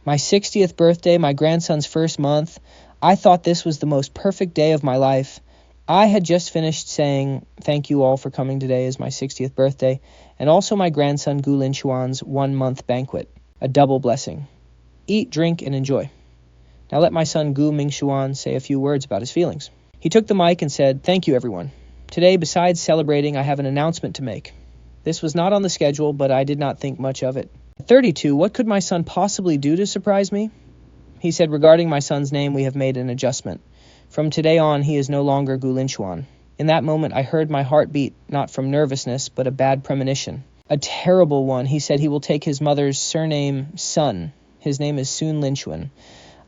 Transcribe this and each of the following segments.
My 60th birthday, my grandson's first month. I thought this was the most perfect day of my life. I had just finished saying thank you all for coming today as my 60th birthday, and also my grandson Gu Hongyi's 1-month banquet. A double blessing. Eat, drink, and enjoy. Now let my son Gu Mingxuan say a few words about his feelings. He took the mic and said, "Thank you, everyone. Today, besides celebrating, I have an announcement to make. This was not on the schedule, but I did not think much of it. At 32, what could my son possibly do to surprise me?" He said, "Regarding my son's name, we have made an adjustment. From today on, he is no longer Gu Hongyi." In that moment, I heard my heart beat, not from nervousness, but a bad premonition. A terrible one. He said he will take his mother's surname, Sun. His name is Sun Mingxuan.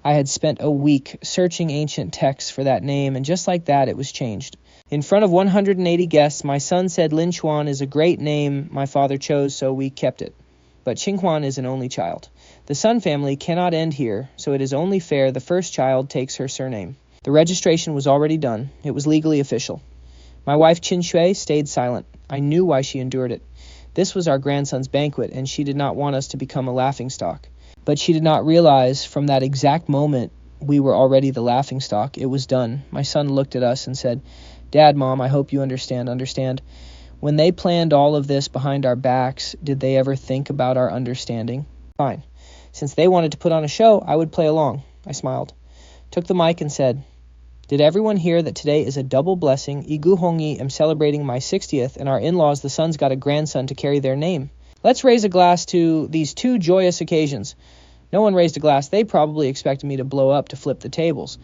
I had spent a week searching ancient texts for that name, and just like that, it was changed. In front of 180 guests, my son said Mingxuan is a great name my father chose, so we kept it. But Qinghuan is an only child. The Sun family cannot end here, so it is only fair the first child takes her surname. The registration was already done. It was legally official. My wife Qin Shui stayed silent. I knew why she endured it. This was our grandson's banquet, and she did not want us to become a laughingstock. But she did not realize from that exact moment we were already the laughingstock. It was done. My son looked at us and said, "Dad, Mom, I hope you understand. When they planned all of this behind our backs, did they ever think about our understanding? Fine. Since they wanted to put on a show, I would play along." I smiled, took the mic and said, "Did everyone hear that today is a double blessing? Gu Hongyi am celebrating my 60th, and our in-laws, the sons, got a grandson to carry their name. Let's raise a glass to these two joyous occasions." No one raised a glass. They probably expected me to blow up to flip the tables.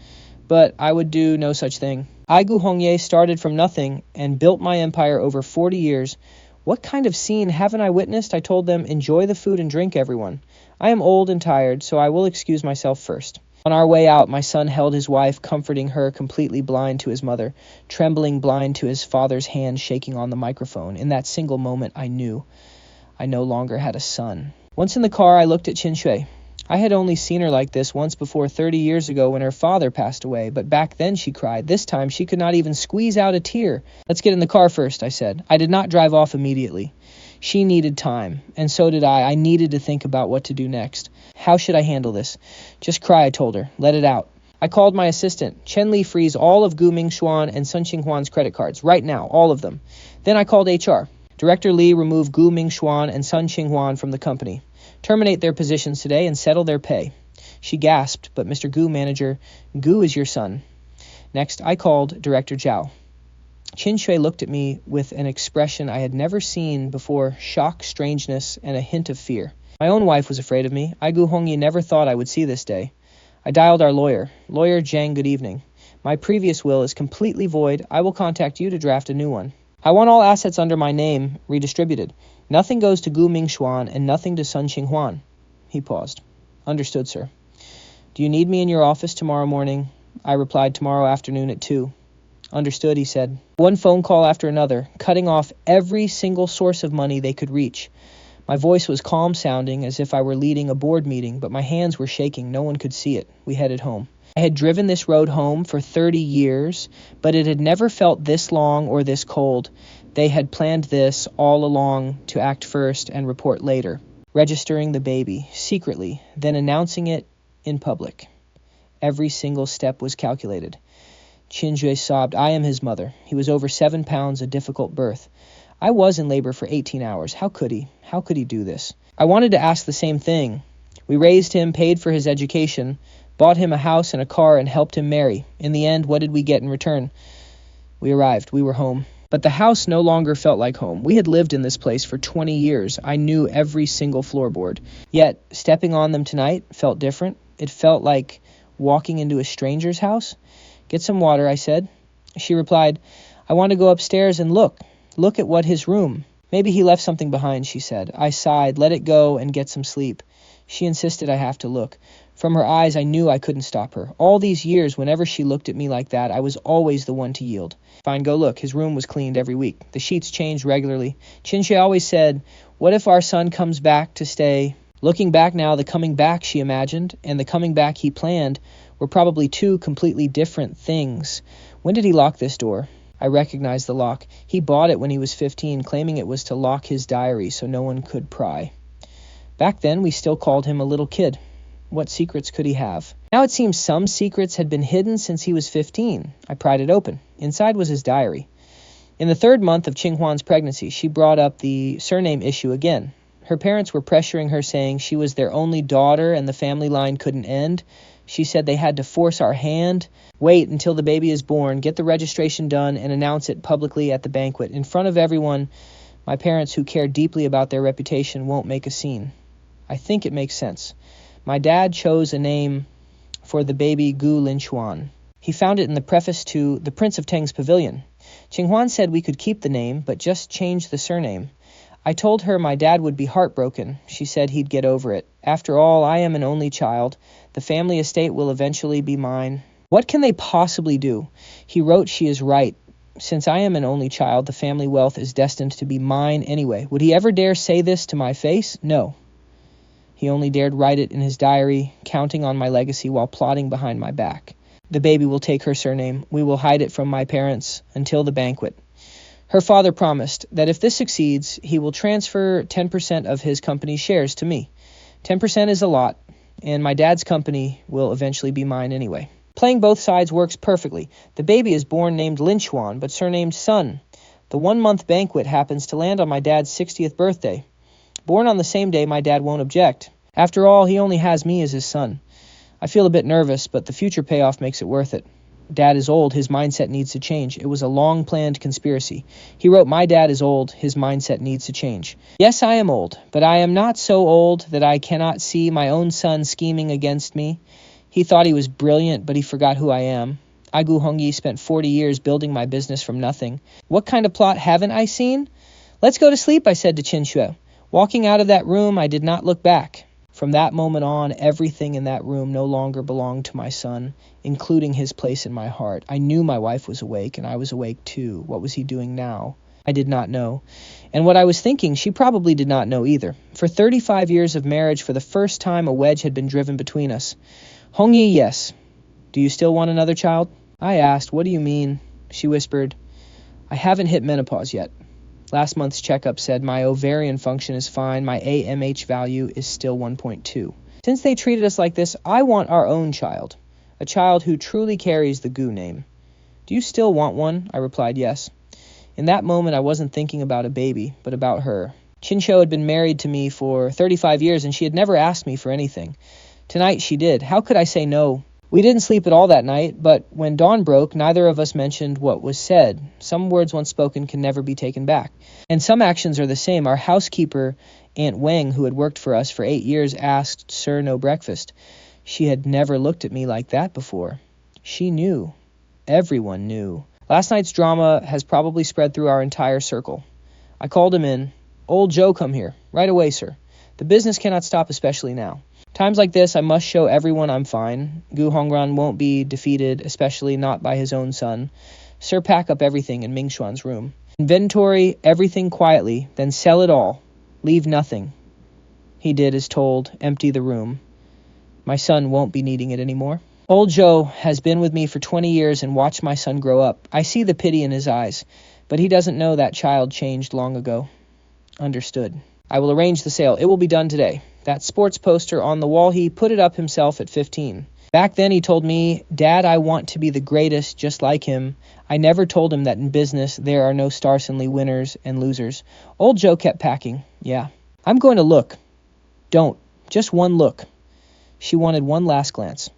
But I would do no such thing. I, Gu Hongyi, started from nothing and built my empire over 40 years. What kind of scene haven't I witnessed? I told them, "Enjoy the food and drink, everyone. I am old and tired, so I will excuse myself first." On our way out, my son held his wife, comforting her, completely blind to his mother, trembling blind to his father's hand shaking on the microphone. In that single moment, I knew I no longer had a son. Once in the car, I looked at Qin Shui. I had only seen her like this once before 30 years ago when her father passed away, but back then she cried. This time she could not even squeeze out a tear. "Let's get in the car first," I said. I did not drive off immediately. She needed time, and so did I. I needed to think about what to do next. How should I handle this? "Just cry," I told her. "Let it out." I called my assistant. "Chen Li, freeze all of Gu Mingxuan and Sun Qinghuan's credit cards. Right now, all of them." Then I called HR. "Director Li, remove Gu Mingxuan and Sun Qinghuan from the company. Terminate their positions today and settle their pay." She gasped, "But Mr. Gu, manager, Gu is your son." Next, I called Director Zhao. Qin Shui looked at me with an expression I had never seen before, shock, strangeness, and a hint of fear. My own wife was afraid of me. I, Gu Hongyi, never thought I would see this day. I dialed our lawyer. "Lawyer Zhang, good evening. My previous will is completely void. I will contact you to draft a new one. I want all assets under my name redistributed. Nothing goes to Gu Mingxuan and nothing to Sun Qinghuan." He paused. "Understood, sir." "Do you need me in your office tomorrow morning?" I replied, "Tomorrow afternoon at 2. "Understood," he said. One phone call after another, cutting off every single source of money they could reach. My voice was calm sounding, as if I were leading a board meeting, but my hands were shaking. No one could see it. We headed home. I had driven this road home for 30 years, but it had never felt this long or this cold. They had planned this all along, to act first and report later, registering the baby secretly, then announcing it in public. Every single step was calculated. Qin Shui sobbed. "I am his mother. He was over 7 pounds, a difficult birth. I was in labor for 18 hours. How could he? How could he do this?" I wanted to ask the same thing. We raised him, paid for his education, bought him a house and a car, and helped him marry. In the end, what did we get in return? We arrived. We were home. But the house no longer felt like home. We had lived in this place for 20 years. I knew every single floorboard. Yet, stepping on them tonight felt different. It felt like walking into a stranger's house. "Get some water," I said. She replied, "I want to go upstairs and look. Look at what his room." "Maybe he left something behind," she said. I sighed, "Let it go and get some sleep." She insisted I have to look. From her eyes, I knew I couldn't stop her. All these years, whenever she looked at me like that, I was always the one to yield. "Fine, go look." His room was cleaned every week. The sheets changed regularly. Qin Shui always said, "What if our son comes back to stay?" Looking back now, the coming back she imagined and the coming back he planned were probably two completely different things. When did he lock this door? I recognized the lock. He bought it when he was 15, claiming it was to lock his diary so no one could pry. Back then, we still called him a little kid. What secrets could he have? Now it seems some secrets had been hidden since he was 15. I pried it open. Inside was his diary. In the 3rd month of Qinghuan's pregnancy, she brought up the surname issue again. Her parents were pressuring her, saying she was their only daughter and the family line couldn't end. She said they had to force our hand. Wait until the baby is born, get the registration done, and announce it publicly at the banquet. In front of everyone, my parents, who care deeply about their reputation, won't make a scene. I think it makes sense. My dad chose a name for the baby Gu Hongyi. He found it in the preface to The Prince of Teng's Pavilion. Qinghuan said we could keep the name, but just change the surname. I told her my dad would be heartbroken. She said he'd get over it. After all, I am an only child. The family estate will eventually be mine. What can they possibly do? He wrote she is right. Since I am an only child, the family wealth is destined to be mine anyway. Would he ever dare say this to my face? No. He only dared write it in his diary, counting on my legacy while plotting behind my back. The baby will take her surname. We will hide it from my parents until the banquet. Her father promised that if this succeeds, he will transfer 10% of his company's shares to me. 10% is a lot, and my dad's company will eventually be mine anyway. Playing both sides works perfectly. The baby is born named Mingxuan, but surnamed Sun. The 1-month banquet happens to land on my dad's 60th birthday. Born on the same day, my dad won't object. After all, he only has me as his son. I feel a bit nervous, but the future payoff makes it worth it. Dad is old, his mindset needs to change. It was a long-planned conspiracy. He wrote, my dad is old, his mindset needs to change. Yes, I am old, but I am not so old that I cannot see my own son scheming against me. He thought he was brilliant, but he forgot who I am. I, Gu Hongyi, spent 40 years building my business from nothing. What kind of plot haven't I seen? Let's go to sleep, I said to Qin Shui. Walking out of that room, I did not look back. From that moment on, everything in that room no longer belonged to my son, including his place in my heart. I knew my wife was awake, and I was awake too. What was he doing now? I did not know. And what I was thinking, she probably did not know either. For 35 years of marriage, for the first time, a wedge had been driven between us. Hongyi, yes. Do you still want another child? I asked, what do you mean? She whispered, I haven't hit menopause yet. Last month's checkup said my ovarian function is fine, my AMH value is still 1.2. Since they treated us like this, I want our own child, a child who truly carries the Gu name. Do you still want one? I replied yes. In that moment, I wasn't thinking about a baby, but about her. Qin Shui had been married to me for 35 years, and she had never asked me for anything. Tonight she did. How could I say no? We didn't sleep at all that night, but when dawn broke, neither of us mentioned what was said. Some words once spoken can never be taken back. And some actions are the same. Our housekeeper, Aunt Wang, who had worked for us for 8 years, asked Sir no breakfast. She had never looked at me like that before. She knew. Everyone knew. Last night's drama has probably spread through our entire circle. I called him in. Old Joe, come here. Right away, sir. The business cannot stop, especially now. Times like this, I must show everyone I'm fine. Gu Hongyi won't be defeated, especially not by his own son. Sir, pack up everything in Mingxuan's room. Inventory everything quietly, then sell it all. Leave nothing. He did as told, empty the room. My son won't be needing it anymore. Old Joe has been with me for 20 years and watched my son grow up. I see the pity in his eyes, but he doesn't know that child changed long ago. Understood. I will arrange the sale. It will be done today. That sports poster on the wall, he put it up himself at 15. Back then he told me, Dad, I want to be the greatest just like him. I never told him that in business there are no Starsenly winners and losers. Old Joe kept packing. Yeah. I'm going to look. Don't. Just one look. She wanted one last glance.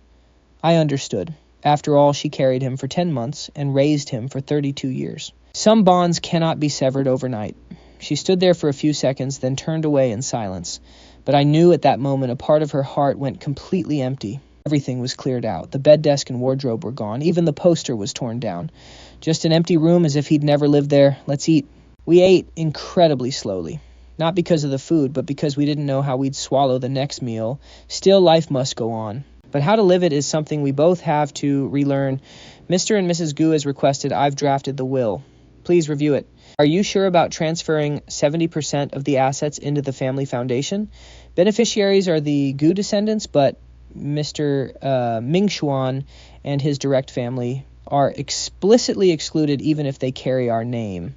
I understood. After all, she carried him for 10 months and raised him for 32 years. Some bonds cannot be severed overnight. She stood there for a few seconds, then turned away in silence. But I knew at that moment a part of her heart went completely empty. Everything was cleared out. The bed desk and wardrobe were gone. Even the poster was torn down. Just an empty room as if he'd never lived there. Let's eat. We ate incredibly slowly. Not because of the food, but because we didn't know how we'd swallow the next meal. Still, life must go on. But how to live it is something we both have to relearn. Mr. and Mrs. Gu has requested I've drafted the will. Please review it. Are you sure about transferring 70% of the assets into the family foundation? Beneficiaries are the Gu descendants, but Mr. Mingxuan and his direct family are explicitly excluded even if they carry our name.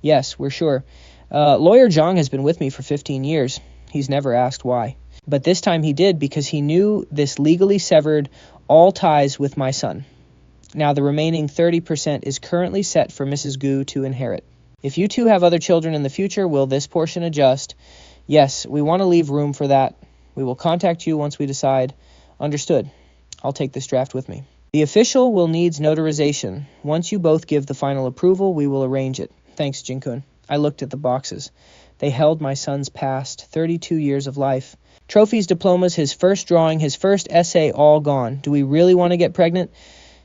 Yes, we're sure. Lawyer Zhang has been with me for 15 years. He's never asked why. But this time he did because he knew this legally severed all ties with my son. Now the remaining 30% is currently set for Mrs. Gu to inherit. If you two have other children in the future, will this portion adjust? Yes, we want to leave room for that. We will contact you once we decide. Understood. I'll take this draft with me. The official will needs notarization. Once you both give the final approval, we will arrange it. Thanks, Jinkun. I looked at the boxes. They held my son's past 32 years of life. Trophies, diplomas, his first drawing, his first essay, all gone. Do we really want to get pregnant?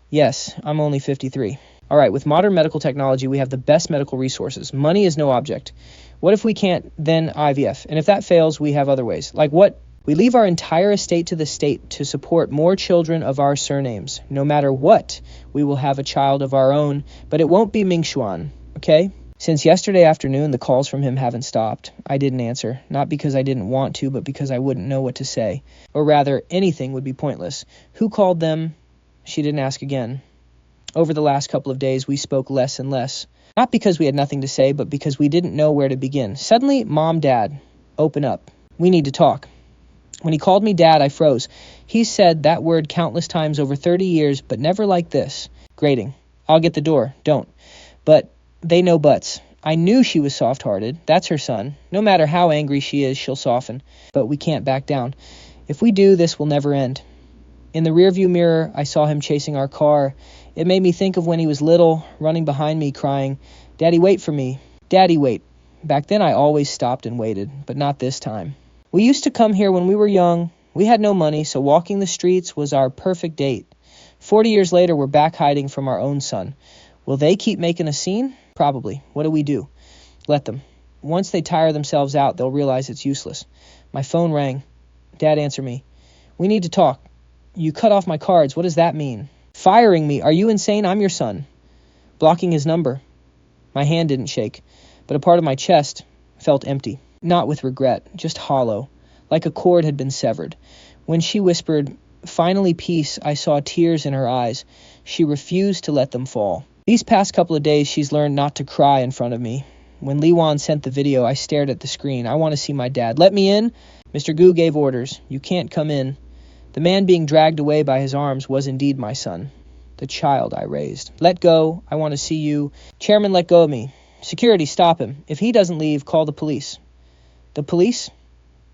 Yes, I'm only 53. All right, with modern medical technology, we have the best medical resources. Money is no object. What if we can't? Then IVF. And if that fails, we have other ways. Like what? We leave our entire estate to the state to support more children of our surnames. No matter what, we will have a child of our own, but it won't be Mingxuan, okay? Since yesterday afternoon, the calls from him haven't stopped. I didn't answer, not because I didn't want to, but because I wouldn't know what to say. Or rather, anything would be pointless. Who called them? She didn't ask again. Over the last couple of days, we spoke less and less. Not because we had nothing to say, but because we didn't know where to begin. Suddenly, Mom, Dad, open up. We need to talk. When he called me Dad, I froze. He said that word countless times over 30 years, but never like this. Grating. I'll get the door. Don't. But they know buts. I knew she was soft-hearted. That's her son. No matter how angry she is, she'll soften. But we can't back down. If we do, this will never end. In the rearview mirror, I saw him chasing our car. It made me think of when he was little, running behind me, crying, "Daddy, wait for me. Daddy, wait." Back then, I always stopped and waited, but not this time. We used to come here when we were young. We had no money, so walking the streets was our perfect date. 40 years later, we're back hiding from our own son. Will they keep making a scene? Probably. What do we do? Let them. Once they tire themselves out, they'll realize it's useless. My phone rang. Dad, answer me. We need to talk. You cut off my cards. What does that mean? Firing me. Are you insane? I'm your son. Blocking his number. My hand didn't shake, but a part of my chest felt empty. Not with regret, just hollow, like a cord had been severed. When she whispered, "Finally peace," I saw tears in her eyes. She refused to let them fall. These past couple of days, she's learned not to cry in front of me. When Li Wan sent the video, I stared at the screen. I want to see my dad. Let me in. Mr. Gu gave orders. You can't come in. The man being dragged away by his arms was indeed my son, the child I raised. Let go. I want to see you. Chairman, let go of me. Security, stop him. If he doesn't leave, call the police. The police?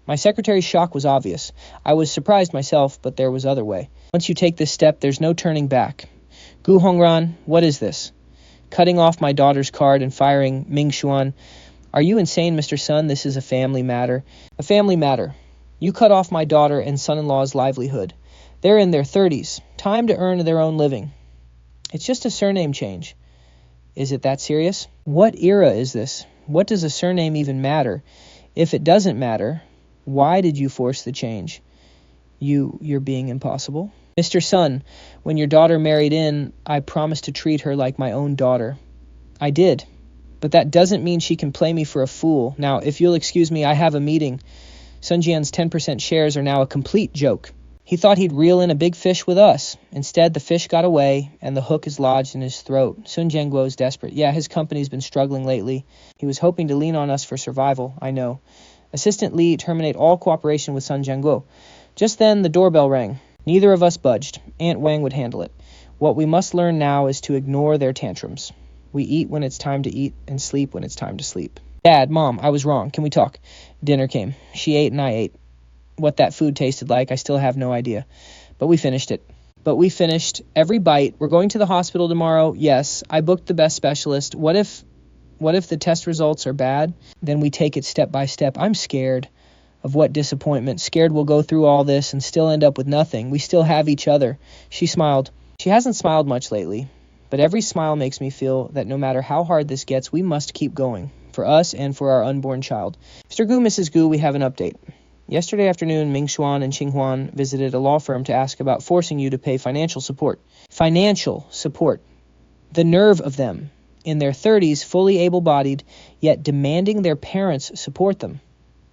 My secretary's shock was obvious. I was surprised myself, but there was other way. Once you take this step, there's no turning back. Gu Hongyi, what is this? Cutting off my daughter's card and firing Mingxuan. Are you insane, Mr. Sun? This is a family matter. A family matter. You cut off my daughter and son-in-law's livelihood. They're in their 30s. Time to earn their own living. It's just a surname change. Is it that serious? What era is this? What does a surname even matter? If it doesn't matter, why did you force the change? You're being impossible. Mr. Sun, when your daughter married in, I promised to treat her like my own daughter. I did. But that doesn't mean she can play me for a fool. Now, if you'll excuse me, I have a meeting. Sun Jian's 10% shares are now a complete joke. He thought he'd reel in a big fish with us. Instead, the fish got away, and the hook is lodged in his throat. Sun Jianguo's desperate. Yeah, his company's been struggling lately. He was hoping to lean on us for survival, I know. Assistant Li, terminate all cooperation with Sun Jianguo. Just then, the doorbell rang. Neither of us budged. Aunt Wang would handle it. What we must learn now is to ignore their tantrums. We eat when it's time to eat, and sleep when it's time to sleep. Dad, Mom, I was wrong. Can we talk? Dinner came. She ate and I ate. What that food tasted like, I still have no idea. But we finished it. Every bite. We're going to the hospital tomorrow. Yes, I booked the best specialist. What if the test results are bad? Then we take it step by step. I'm scared. Of what disappointment? Scared we'll go through all this and still end up with nothing. We still have each other. She smiled. She hasn't smiled much lately. But every smile makes me feel that no matter how hard this gets, we must keep going. For us and for our unborn child. Mr. Gu, Mrs. Gu, we have an update. Yesterday afternoon, Mingxuan and Qinghuan visited a law firm to ask about forcing you to pay financial support. Financial support. The nerve of them. In their 30s, fully able-bodied, yet demanding their parents support them.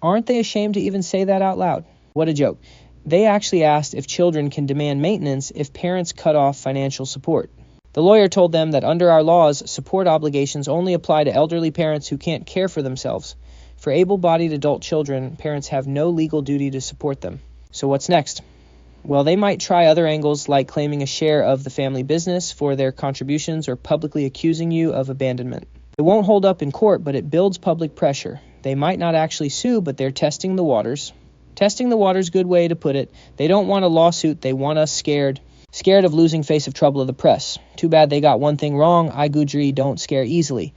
Aren't they ashamed to even say that out loud? What a joke. They actually asked if children can demand maintenance if parents cut off financial support. The lawyer told them that under our laws, support obligations only apply to elderly parents who can't care for themselves. For able-bodied adult children, parents have no legal duty to support them. So what's next? Well, they might try other angles like claiming a share of the family business for their contributions or publicly accusing you of abandonment. It won't hold up in court, but it builds public pressure. They might not actually sue, but they're testing the waters. Testing the waters, good way to put it. They don't want a lawsuit. They want us scared. Scared of losing face of trouble of the press. Too bad they got one thing wrong. I Gujri don't scare easily.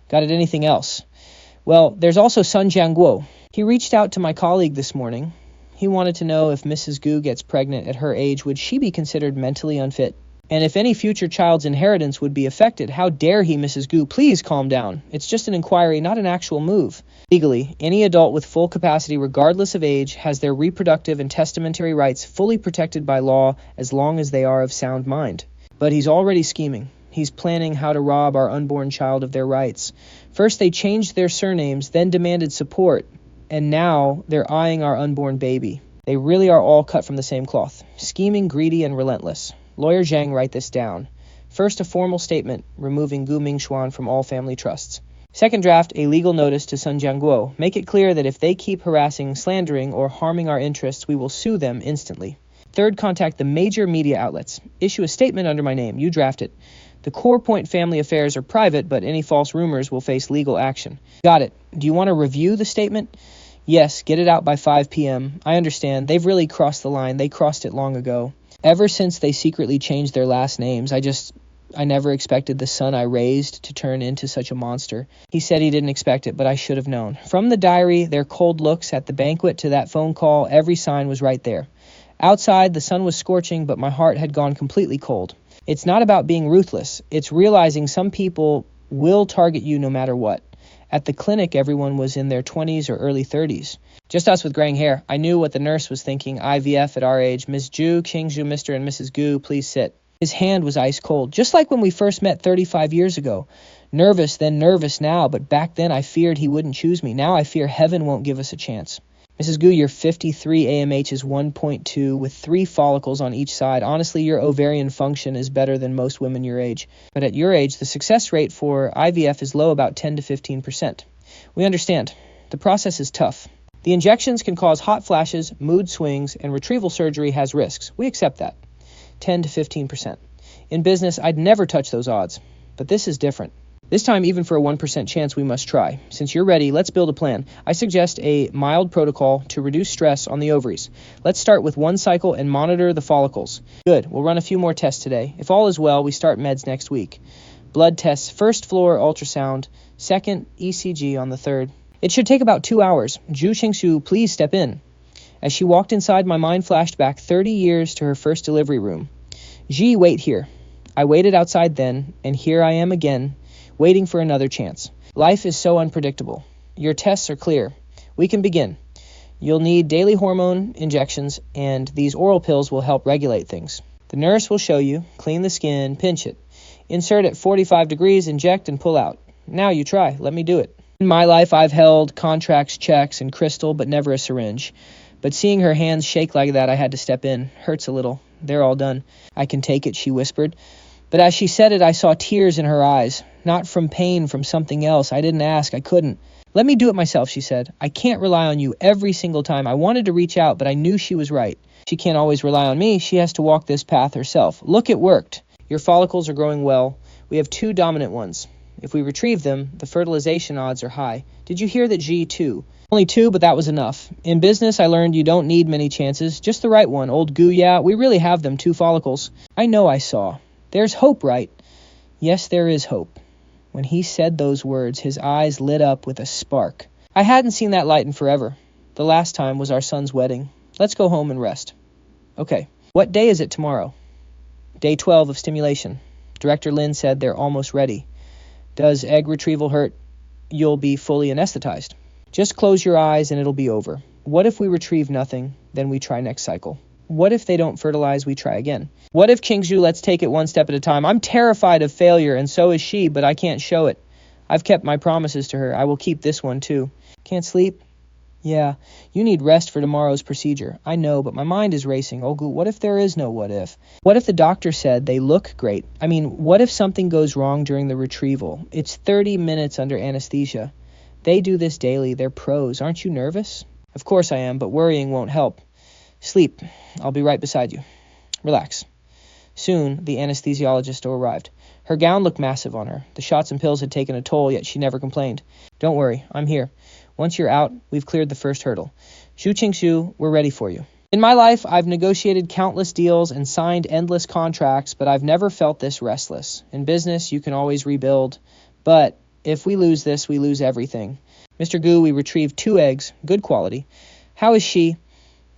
Got it anything else? Well, there's also Sun Jiangguo. He reached out to my colleague this morning. He wanted to know if Mrs. Gu gets pregnant at her age, would she be considered mentally unfit? And if any future child's inheritance would be affected. How dare he, Mrs. Gu? Please calm down. It's just an inquiry, not an actual move. Legally, any adult with full capacity, regardless of age, has their reproductive and testamentary rights fully protected by law as long as they are of sound mind. But he's already scheming. He's planning how to rob our unborn child of their rights. First they changed their surnames, then demanded support, and now they're eyeing our unborn baby. They really are all cut from the same cloth. Scheming, greedy, and relentless. Lawyer Zhang, write this down. First, a formal statement removing Gu Mingxuan from all family trusts. Second draft, a legal notice to Sun Jiangguo. Make it clear that if they keep harassing, slandering, or harming our interests, we will sue them instantly. Third, contact the major media outlets. Issue a statement under my name. You draft it. The core point family affairs are private, but any false rumors will face legal action. Got it. Do you want to review the statement? Yes, get it out by 5 p.m. I understand. They've really crossed the line. They crossed it long ago. Ever since they secretly changed their last names, I never expected the son I raised to turn into such a monster. He said he didn't expect it, but I should have known. From the diary, their cold looks at the banquet to that phone call, every sign was right there. Outside, the sun was scorching, but my heart had gone completely cold. It's not about being ruthless. It's realizing some people will target you no matter what. At the clinic, everyone was in their 20s or early 30s. Just us with graying hair. I knew what the nurse was thinking. IVF at our age. Ms. Ju, Qingzhu, Mr. and Mrs. Gu, please sit. His hand was ice cold, just like when we first met 35 years ago. Nervous, then nervous now, but back then I feared he wouldn't choose me. Now I fear heaven won't give us a chance. Mrs. Gu, your 53 AMH is 1.2 with 3 follicles on each side. Honestly, your ovarian function is better than most women your age. But at your age, the success rate for IVF is low, about 10 to 15%. We understand. The process is tough. The injections can cause hot flashes, mood swings, and retrieval surgery has risks. We accept that. 10 to 15%. In business, I'd never touch those odds. But this is different. This time, even for a 1% chance, we must try. Since you're ready, let's build a plan. I suggest a mild protocol to reduce stress on the ovaries. Let's start with 1 cycle and monitor the follicles. Good. We'll run a few more tests today. If all is well, we start meds next week. Blood tests, first floor ultrasound, second ECG on the third. It should take about 2 hours. Zhu Qingshu, please step in. As she walked inside, my mind flashed back 30 years to her first delivery room. Ji, wait here. I waited outside then, and here I am again, waiting for another chance. Life is so unpredictable. Your tests are clear. We can begin. You'll need daily hormone injections, and these oral pills will help regulate things. The nurse will show you. Clean the skin, pinch it. Insert at 45 degrees, inject, and pull out. Now you try. Let me do it. In my life, I've held contracts, checks, and crystal, but never a syringe. But seeing her hands shake like that, I had to step in. Hurts a little. They're all done. I can take it, she whispered. But as she said it, I saw tears in her eyes. Not from pain, from something else. I didn't ask. I couldn't. Let me do it myself, she said. I can't rely on you every single time. I wanted to reach out, but I knew she was right. She can't always rely on me. She has to walk this path herself. Look, it worked. Your follicles are growing well. We have 2 dominant ones. If we retrieve them, the fertilization odds are high. Did you hear that G2? Only 2, but that was enough. In business, I learned you don't need many chances. Just the right one. Old Gu, yeah, we really have them, 2 follicles. I know I saw. There's hope, right? Yes, there is hope. When he said those words, his eyes lit up with a spark. I hadn't seen that light in forever. The last time was our son's wedding. Let's go home and rest. Okay. What day is it tomorrow? Day 12 of stimulation. Director Lin said they're almost ready. Does egg retrieval hurt? You'll be fully anesthetized. Just close your eyes and it'll be over. What if we retrieve nothing, then we try next cycle? What if they don't fertilize, we try again? What if Qingzhu, let's take it one step at a time. I'm terrified of failure, and so is she, but I can't show it. I've kept my promises to her. I will keep this one, too. Can't sleep? Yeah, you need rest for tomorrow's procedure. I know, but my mind is racing. Olgu, what if there is no what if? What if the doctor said they look great? What if something goes wrong during the retrieval? It's 30 minutes under anesthesia. They do this daily. They're pros. Aren't you nervous? Of course I am, but worrying won't help. Sleep. I'll be right beside you. Relax. Soon, the anesthesiologist arrived. Her gown looked massive on her. The shots and pills had taken a toll, yet she never complained. Don't worry, I'm here. Once you're out, we've cleared the first hurdle. Xu Qingxu, we're ready for you. In my life, I've negotiated countless deals and signed endless contracts, but I've never felt this restless. In business, you can always rebuild, but if we lose this, we lose everything. Mr. Gu, we retrieved 2 eggs, good quality. How is she?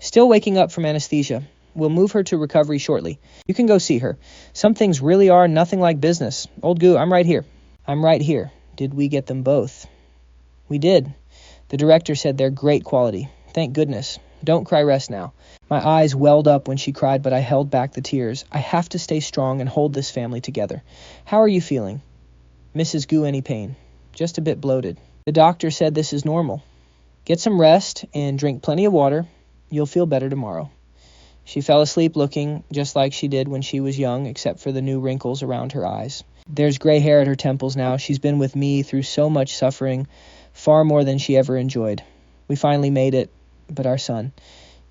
Still waking up from anesthesia. We'll move her to recovery shortly. You can go see her. Some things really are nothing like business. Old Gu, I'm right here. I'm right here. Did we get them both? We did. The director said they're great quality. Thank goodness. Don't cry, rest now. My eyes welled up when she cried, but I held back the tears. I have to stay strong and hold this family together. How are you feeling? Mrs. Gu, any pain? Just a bit bloated. The doctor said this is normal. Get some rest and drink plenty of water. You'll feel better tomorrow. She fell asleep looking just like she did when she was young, except for the new wrinkles around her eyes. There's gray hair at her temples now. She's been with me through so much suffering, far more than she ever enjoyed. We finally made it, but our son,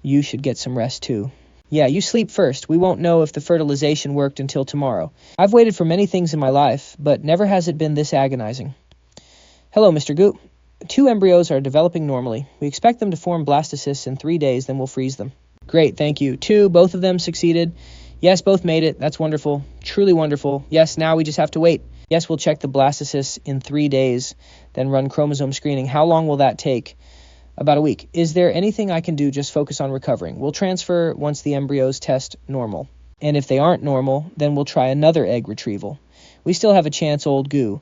you should get some rest too. Yeah, you sleep first. We won't know if the fertilization worked until tomorrow. I've waited for many things in my life, but never has it been this agonizing. Hello, Mr. Gu. 2 embryos are developing normally. We expect them to form blastocysts in 3 days, then we'll freeze them. Great, thank you. 2, both of them succeeded. Yes, both made it. That's wonderful. Truly wonderful. Yes, now we just have to wait. Yes, we'll check the blastocysts in 3 days, then run chromosome screening. How long will that take? About a week. Is there anything I can do? Just focus on recovering. We'll transfer once the embryos test normal. And if they aren't normal, then we'll try another egg retrieval. We still have a chance, old Gu.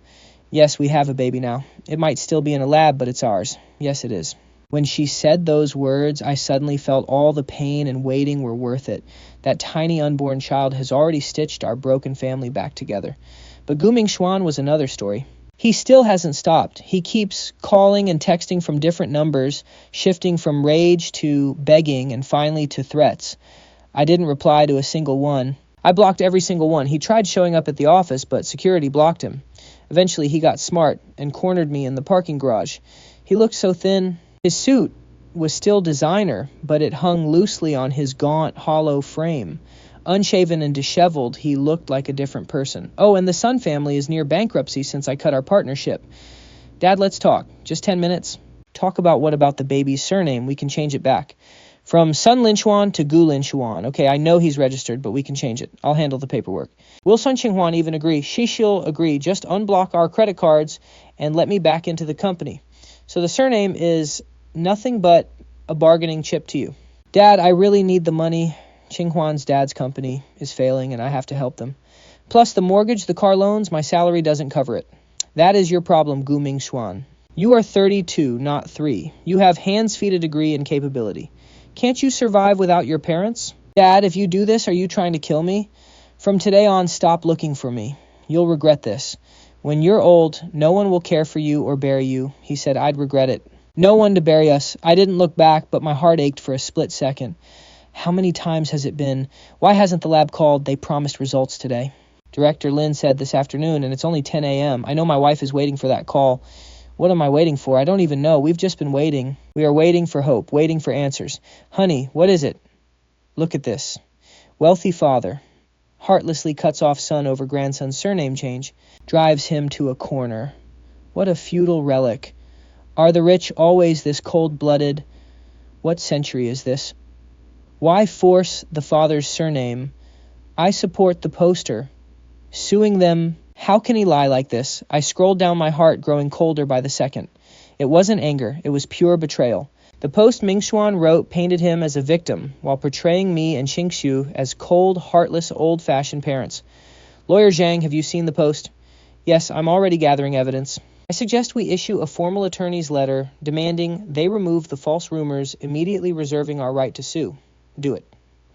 Yes, we have a baby now. It might still be in a lab, but it's ours. Yes, it is. When she said those words, I suddenly felt all the pain and waiting were worth it. That tiny unborn child has already stitched our broken family back together. But Gu Mingxuan was another story. He still hasn't stopped. He keeps calling and texting from different numbers, shifting from rage to begging and finally to threats. I didn't reply to a single one. I blocked every single one. He tried showing up at the office, but security blocked him. Eventually, he got smart and cornered me in the parking garage. He looked so thin. His suit was still designer, but it hung loosely on his gaunt, hollow frame. Unshaven and disheveled, he looked like a different person. Oh, and the Sun family is near bankruptcy since I cut our partnership. Dad, let's talk. Just 10 minutes. Talk about what about the baby's surname? We can change it back. From Sun Linxuan to Gu Linxuan. Okay, I know he's registered, but we can change it. I'll handle the paperwork. Will Sun Qinghuan even agree? She'll agree. Just unblock our credit cards and let me back into the company. So the surname is nothing but a bargaining chip to you. Dad, I really need the money. Qinghuan's dad's company is failing and I have to help them. Plus the mortgage, the car loans, my salary doesn't cover it. That is your problem, Gu Mingxuan. You are 32, not 3. You have hands, feet, a degree, and capability. Can't you survive without your parents? Dad, if you do this, are you trying to kill me? From today on, stop looking for me. You'll regret this. When you're old, no one will care for you or bury you. He said, I'd regret it. No one to bury us. I didn't look back, but my heart ached for a split second. How many times has it been? Why hasn't the lab called? They promised results today. Director Lin said this afternoon, and it's only 10 a.m. I know my wife is waiting for that call. What am I waiting for? I don't even know. We've just been waiting. We are waiting for hope, waiting for answers. Honey, what is it? Look at this. Wealthy father heartlessly cuts off son over grandson's surname change, drives him to a corner. What a feudal relic. Are the rich always this cold-blooded? What century is this? Why force the father's surname? I support the poster. Suing them. How can he lie like this? I scrolled down, my heart growing colder by the second. It wasn't anger. It was pure betrayal. The post Mingxuan wrote painted him as a victim, while portraying me and Qingxu as cold, heartless, old-fashioned parents. Lawyer Zhang, have you seen the post? Yes, I'm already gathering evidence. I suggest we issue a formal attorney's letter demanding they remove the false rumors, immediately reserving our right to sue. Do it.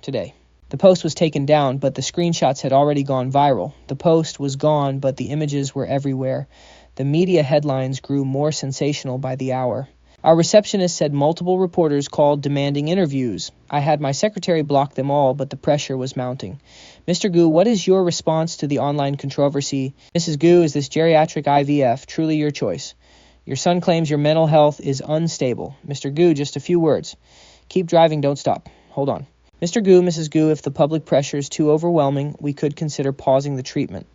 Today. The post was taken down, but the screenshots had already gone viral. The post was gone, but the images were everywhere. The media headlines grew more sensational by the hour. Our receptionist said multiple reporters called demanding interviews. I had my secretary block them all, but the pressure was mounting. Mr. Gu, what is your response to the online controversy? Mrs. Gu, is this geriatric IVF truly your choice? Your son claims your mental health is unstable. Mr. Gu, just a few words. Keep driving, don't stop. Hold on. Mr. Gu, Mrs. Gu, if the public pressure is too overwhelming, we could consider pausing the treatment.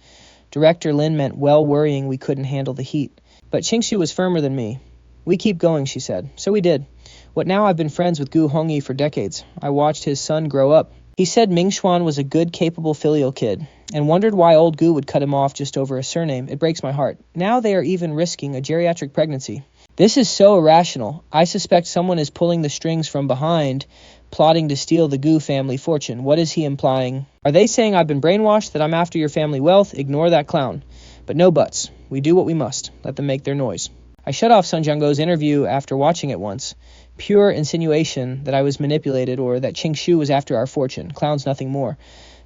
Director Lin meant well, worrying we couldn't handle the heat. But Qingxu was firmer than me. We keep going, she said. So we did. What now? I've been friends with Gu Hongyi for decades. I watched his son grow up. He said Mingxuan was a good, capable filial kid, and wondered why old Gu would cut him off just over a surname. It breaks my heart. Now they are even risking a geriatric pregnancy. This is so irrational. I suspect someone is pulling the strings from behind, plotting to steal the Gu family fortune. What is he implying? Are they saying I've been brainwashed, that I'm after your family wealth? Ignore that clown. But no buts. We do what we must. Let them make their noise. I shut off Sun Jianggo's interview after watching it once. Pure insinuation that I was manipulated or that Qingxu was after our fortune. Clowns, nothing more.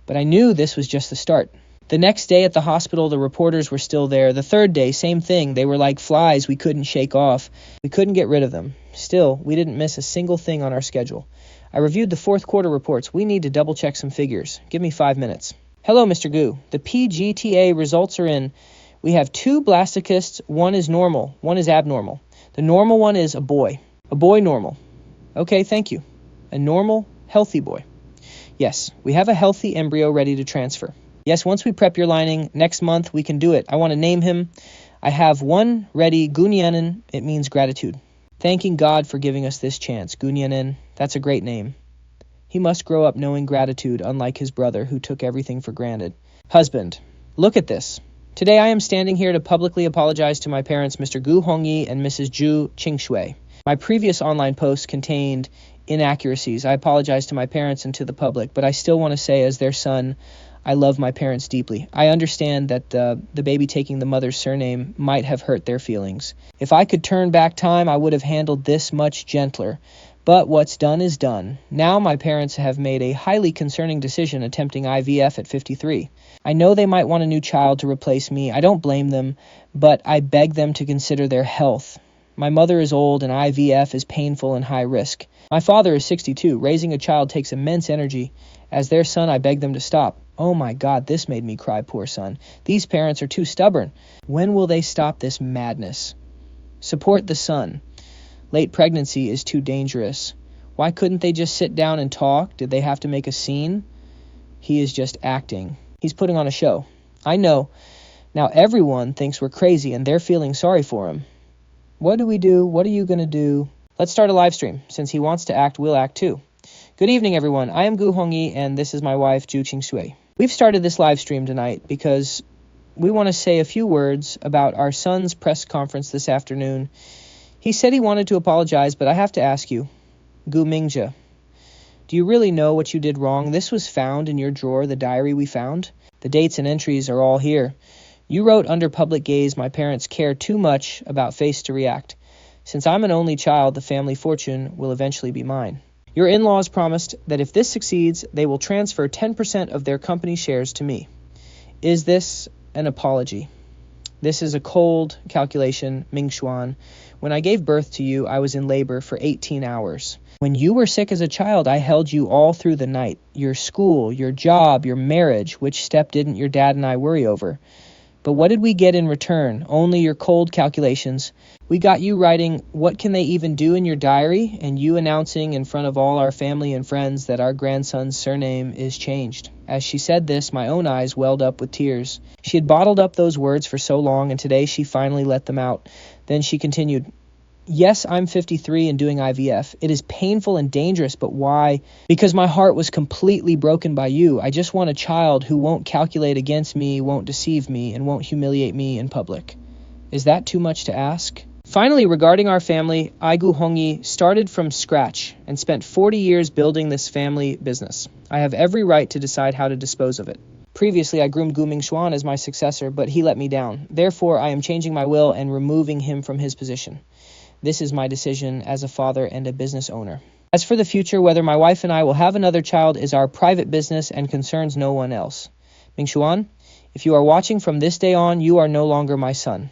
But I knew this was just the start. The next day at the hospital, the reporters were still there. The third day, same thing. They were like flies we couldn't shake off. We couldn't get rid of them. Still, we didn't miss a single thing on our schedule. I reviewed the fourth quarter reports. We need to double-check some figures. Give me 5 minutes. Hello, Mr. Gu. The PGTA results are in. We have 2 blastocysts. One is normal. One is abnormal. The normal one is a boy. A boy normal. Okay, thank you. A normal, healthy boy. Yes, we have a healthy embryo ready to transfer. Yes, once we prep your lining, next month we can do it. I want to name him. I have one ready, Gunyanin. It means gratitude. Thanking God for giving us this chance. Gunyanin, that's a great name. He must grow up knowing gratitude, unlike his brother who took everything for granted. Husband, look at this. Today I am standing here to publicly apologize to my parents, Mr. Gu Hongyi and Mrs. Zhu Qingxue. My previous online posts contained inaccuracies. I apologize to my parents and to the public, but I still want to say as their son, I love my parents deeply. I understand that the baby taking the mother's surname might have hurt their feelings. If I could turn back time, I would have handled this much gentler. But what's done is done. Now my parents have made a highly concerning decision attempting IVF at 53. I know they might want a new child to replace me. I don't blame them, but I beg them to consider their health. My mother is old and IVF is painful and high risk. My father is 62. Raising a child takes immense energy. As their son, I beg them to stop. Oh my God, this made me cry, poor son. These parents are too stubborn. When will they stop this madness? Support the son. Late pregnancy is too dangerous. Why couldn't they just sit down and talk? Did they have to make a scene? He is just acting. He's putting on a show. I know. Now everyone thinks we're crazy and they're feeling sorry for him. What do we do? What are you going to do? Let's start a live stream. Since he wants to act, we'll act too. Good evening, everyone. I am Gu Hongyi, and this is my wife, Zhu Qingxue. We've started this live stream tonight because we want to say a few words about our son's press conference this afternoon. He said he wanted to apologize, but I have to ask you, Gu Mingxia, do you really know what you did wrong? This was found in your drawer, the diary we found. The dates and entries are all here. You wrote under public gaze, my parents care too much about face to react. Since I'm an only child, the family fortune will eventually be mine. Your in-laws promised that if this succeeds, they will transfer 10% of their company shares to me. Is this an apology? This is a cold calculation, Mingxuan. When I gave birth to you, I was in labor for 18 hours. When you were sick as a child, I held you all through the night. Your school, your job, your marriage, which step didn't your dad and I worry over? But what did we get in return? Only your cold calculations. We got you writing, what can they even do in your diary? And you announcing in front of all our family and friends that our grandson's surname is changed. As she said this, my own eyes welled up with tears. She had bottled up those words for so long, and today she finally let them out. Then she continued, yes, I'm 53 and doing IVF. It is painful and dangerous, but why? Because my heart was completely broken by you. I just want a child who won't calculate against me, won't deceive me, and won't humiliate me in public. Is that too much to ask? Finally, regarding our family, I, Gu Hongyi, started from scratch and spent 40 years building this family business. I have every right to decide how to dispose of it. Previously, I groomed Gu Mingxuan as my successor, but he let me down. Therefore, I am changing my will and removing him from his position. This is my decision as a father and a business owner. As for the future, whether my wife and I will have another child is our private business and concerns no one else. Mingxuan, if you are watching from this day on, you are no longer my son.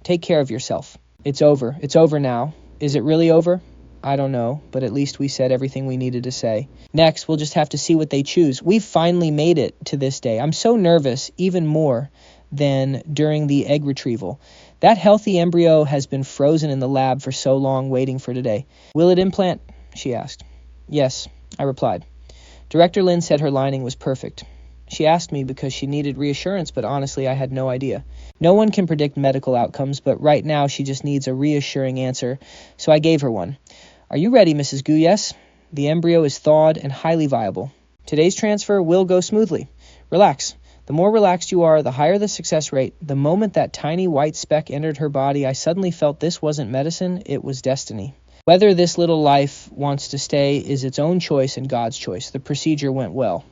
Take care of yourself. It's over. It's over now. Is it really over? I don't know, but at least we said everything we needed to say. Next, we'll just have to see what they choose. We've finally made it to this day. I'm so nervous, even more than during the egg retrieval. That healthy embryo has been frozen in the lab for so long, waiting for today. Will it implant? She asked. Yes, I replied. Director Lin said her lining was perfect. She asked me because she needed reassurance, but honestly, I had no idea. No one can predict medical outcomes, but right now she just needs a reassuring answer, so I gave her one. Are you ready, Mrs. Gu? Yes. The embryo is thawed and highly viable. Today's transfer will go smoothly. Relax. The more relaxed you are, the higher the success rate. The moment that tiny white speck entered her body, I suddenly felt this wasn't medicine, it was destiny. Whether this little life wants to stay is its own choice and God's choice. The procedure went well.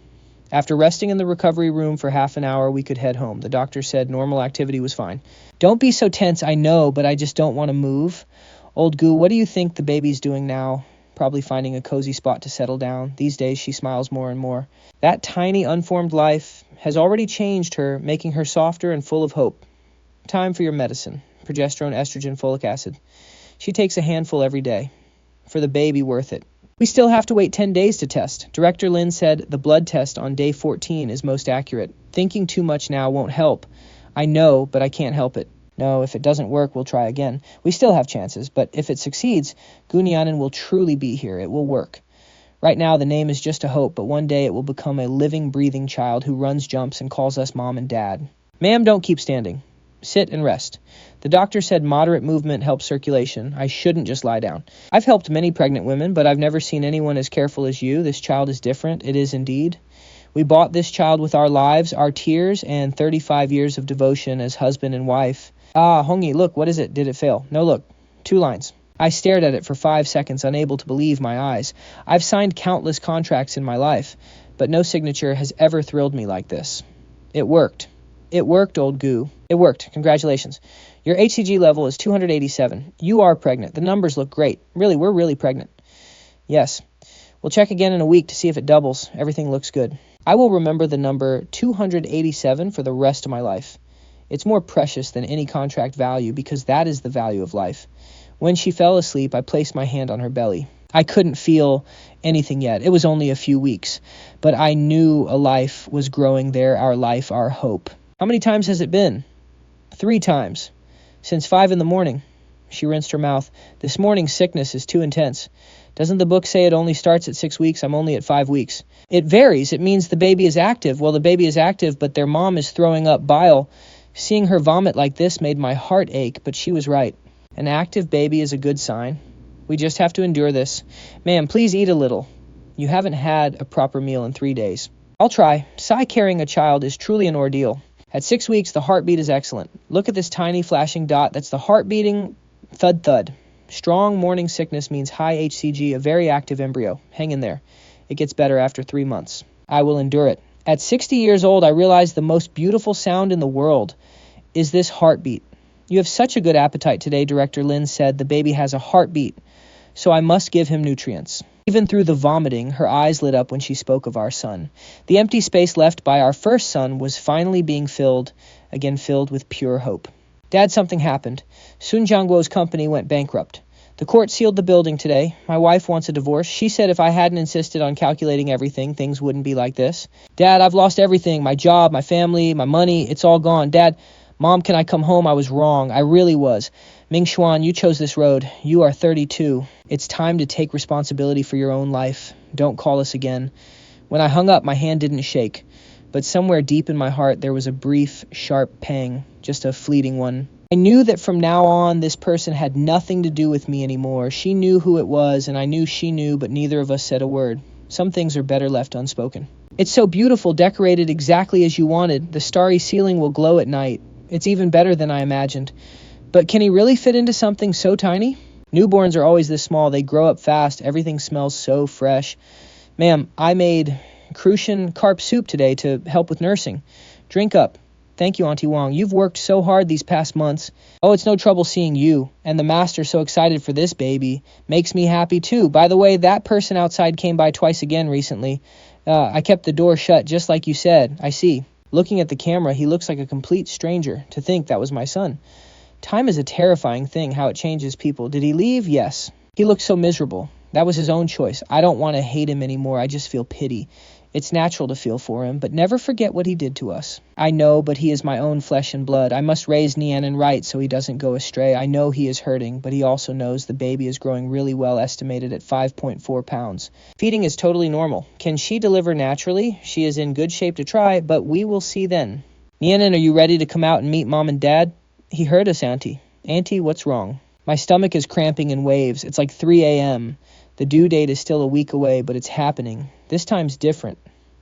After resting in the recovery room for half an hour, we could head home. The doctor said normal activity was fine. Don't be so tense, I know, but I just don't want to move. Old Gu, what do you think the baby's doing now? Probably finding a cozy spot to settle down. These days she smiles more and more. That tiny unformed life has already changed her, making her softer and full of hope. Time for your medicine. Progesterone, estrogen, folic acid. She takes a handful every day. For the baby, worth it. We still have to wait 10 days to test. Director Lin said the blood test on day 14 is most accurate. Thinking too much now won't help. I know, but I can't help it. No, if it doesn't work, we'll try again. We still have chances, but if it succeeds, Gu Hongyi will truly be here. It will work. Right now, the name is just a hope, but one day it will become a living, breathing child who runs, jumps, and calls us mom and dad. Ma'am, don't keep standing. Sit and rest. The doctor said moderate movement helps circulation. I shouldn't just lie down. I've helped many pregnant women, but I've never seen anyone as careful as you. This child is different. It is indeed. We bought this child with our lives, our tears, and 35 years of devotion as husband and wife. Ah, Hongyi, look, what is it? Did it fail? No, look. 2 lines. I stared at it for 5 seconds, unable to believe my eyes. I've signed countless contracts in my life, but no signature has ever thrilled me like this. It worked. It worked, old Gu. It worked. Congratulations. Your HCG level is 287. You are pregnant. The numbers look great. Really, we're really pregnant. Yes. We'll check again in a week to see if it doubles. Everything looks good. I will remember the number 287 for the rest of my life. It's more precious than any contract value because that is the value of life. When she fell asleep, I placed my hand on her belly. I couldn't feel anything yet. It was only a few weeks, but I knew a life was growing there, our life, our hope. How many times has it been? 3 times. Since 5 in the morning. She rinsed her mouth. This morning's sickness is too intense. Doesn't the book say it only starts at 6 weeks? I'm only at 5 weeks. It varies. It means the baby is active. Well, the baby is active, but their mom is throwing up bile. Seeing her vomit like this made my heart ache, but she was right. An active baby is a good sign. We just have to endure this. Ma'am, please eat a little. You haven't had a proper meal in 3 days. I'll try. Carrying a child is truly an ordeal. At 6 weeks, the heartbeat is excellent. Look at this tiny flashing dot. That's the heart beating thud thud. Strong morning sickness means high HCG, a very active embryo. Hang in there. It gets better after 3 months. I will endure it. At 60 years old, I realized the most beautiful sound in the world is this heartbeat. You have such a good appetite today, Director Lin said. The baby has a heartbeat, so I must give him nutrients. Even through the vomiting, her eyes lit up when she spoke of our son. The empty space left by our first son was finally being filled with pure hope. Dad, something happened. Sun Jiangguo's company went bankrupt. The court sealed the building today. My wife wants a divorce. She said if I hadn't insisted on calculating everything, things wouldn't be like this. Dad, I've lost everything. My job, my family, my money, it's all gone. Dad, Mom, can I come home? I was wrong. I really was. Mingxuan, you chose this road. You are 32. It's time to take responsibility for your own life. Don't call us again. When I hung up, my hand didn't shake. But somewhere deep in my heart, there was a brief, sharp pang, just a fleeting one. I knew that from now on, this person had nothing to do with me anymore. She knew who it was, and I knew she knew, but neither of us said a word. Some things are better left unspoken. It's so beautiful, decorated exactly as you wanted. The starry ceiling will glow at night. It's even better than I imagined. But can he really fit into something so tiny? Newborns are always this small. They grow up fast. Everything smells so fresh. Ma'am, I made Crucian carp soup today to help with nursing. Drink up. Thank you, Auntie Wang. You've worked so hard these past months. Oh, it's no trouble seeing you. And the master so excited for this baby. Makes me happy too. By the way, that person outside came by twice again recently. I kept the door shut just like you said. I see. Looking at the camera, he looks like a complete stranger. To think that was my son. Time is a terrifying thing, how it changes people. Did he leave? Yes. He looked so miserable. That was his own choice. I don't want to hate him anymore. I just feel pity. It's natural to feel for him, but never forget what he did to us. I know, but he is my own flesh and blood. I must raise Nianen right so he doesn't go astray. I know he is hurting, but he also knows the baby is growing really well, estimated at 5.4 pounds. Feeding is totally normal. Can she deliver naturally? She is in good shape to try, but we will see then. Nianen, are you ready to come out and meet Mom and Dad? He heard us, Auntie. Auntie, what's wrong? My stomach is cramping in waves. It's like 3 a.m. The due date is still a week away, but it's happening. This time's different.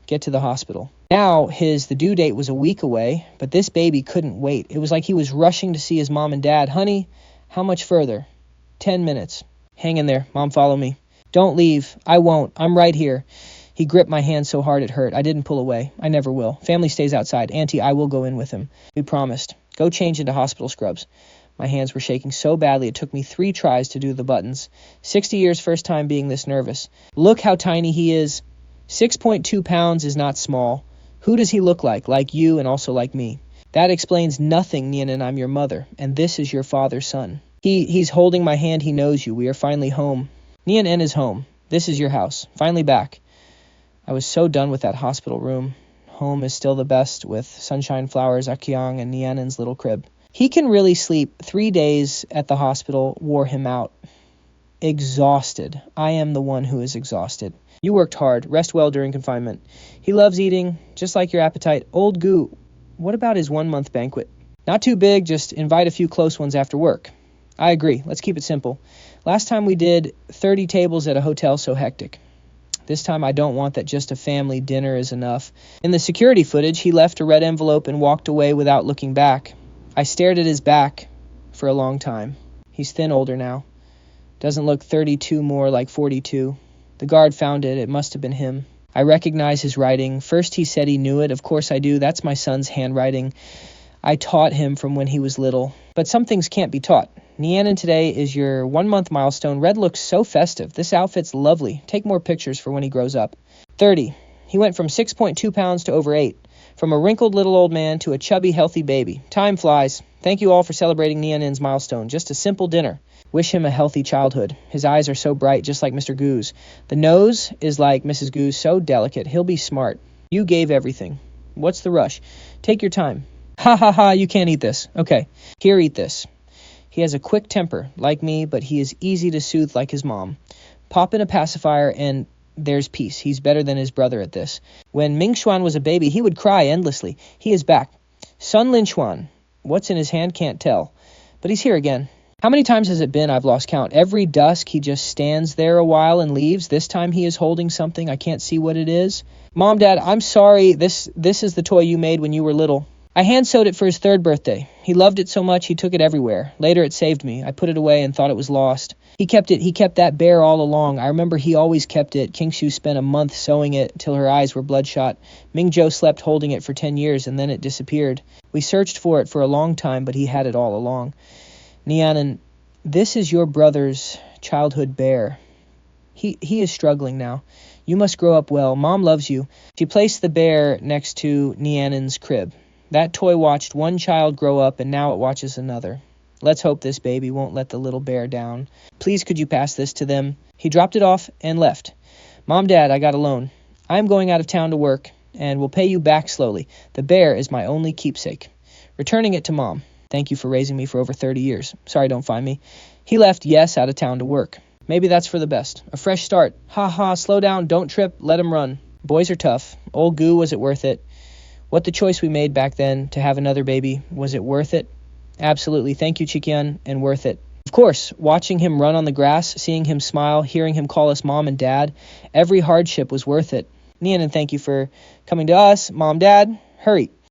Get to the hospital. Now, the due date was a week away, but this baby couldn't wait. It was like he was rushing to see his mom and dad. Honey, how much further? 10 minutes. Hang in there. Mom, follow me. Don't leave. I won't. I'm right here. He gripped my hand so hard it hurt. I didn't pull away. I never will. Family stays outside. Auntie, I will go in with him. We promised. Go change into hospital scrubs. My hands were shaking so badly it took me 3 tries to do the buttons. 60 years first time being this nervous. Look how tiny he is. 6.2 pounds is not small. Who does he look like? Like you and also like me. That explains nothing, Nian, I'm your mother, and this is your father's son. He's holding my hand. He knows you. We are finally home. Nian is home. This is your house. Finally back. I was so done with that hospital room. Home is still the best with sunshine, flowers, Akyang, and Nianen's little crib. He can really sleep. 3 days at the hospital wore him out. Exhausted. I am the one who is exhausted. You worked hard. Rest well during confinement. He loves eating, just like your appetite. Old Gu, what about his 1-month banquet? Not too big, just invite a few close ones after work. I agree. Let's keep it simple. Last time we did 30 tables at a hotel, so hectic. This time I don't want that just a family dinner is enough. In the security footage, he left a red envelope and walked away without looking back. I stared at his back for a long time. He's thin older now. Doesn't look 32, more like 42. The guard found it. It must have been him. I recognize his writing. First he said he knew it. Of course I do. That's my son's handwriting. I taught him from when he was little. But some things can't be taught. Nianen, today is your 1-month milestone. Red looks so festive. This outfit's lovely. Take more pictures for when he grows up. 30. He went from 6.2 pounds to over 8. From a wrinkled little old man to a chubby, healthy baby. Time flies. Thank you all for celebrating Nianen's milestone. Just a simple dinner. Wish him a healthy childhood. His eyes are so bright, just like Mr. Gu's. The nose is like Mrs. Gu's, so delicate. He'll be smart. You gave everything. What's the rush? Take your time. Ha ha ha, you can't eat this. Okay, here, eat this. He has a quick temper, like me, but he is easy to soothe like his mom. Pop in a pacifier and there's peace. He's better than his brother at this. When Mingxuan was a baby, he would cry endlessly. He is back. Son Linxuan. What's in his hand, can't tell. But he's here again. How many times has it been? I've lost count. Every dusk, he just stands there a while and leaves. This time he is holding something. I can't see what it is. Mom, Dad, I'm sorry. This is the toy you made when you were little. I hand-sewed it for his 3rd birthday. He loved it so much he took it everywhere. Later it saved me. I put it away and thought it was lost. He kept it. He kept that bear all along. I remember he always kept it. Kingshu spent a month sewing it till her eyes were bloodshot. Mingzhou slept holding it for 10 years and then it disappeared. We searched for it for a long time, but he had it all along. Nianen, this is your brother's childhood bear. He is struggling now. You must grow up well. Mom loves you. She placed the bear next to Nianen's crib. That toy watched one child grow up, and now it watches another. Let's hope this baby won't let the little bear down. Please, could you pass this to them? He dropped it off and left. Mom, Dad, I got a loan. I'm going out of town to work, and will pay you back slowly. The bear is my only keepsake. Returning it to Mom. Thank you for raising me for over 30 years. Sorry, don't find me. He left, yes, out of town to work. Maybe that's for the best. A fresh start. Ha ha, slow down, don't trip, let him run. Boys are tough. Old Gu, was it worth it? What the choice we made back then to have another baby, was it worth it? Absolutely. Thank you, Chikian, and worth it. Of course, watching him run on the grass, seeing him smile, hearing him call us Mom and Dad, every hardship was worth it. Nian, and thank you for coming to us. Mom, Dad, hurry.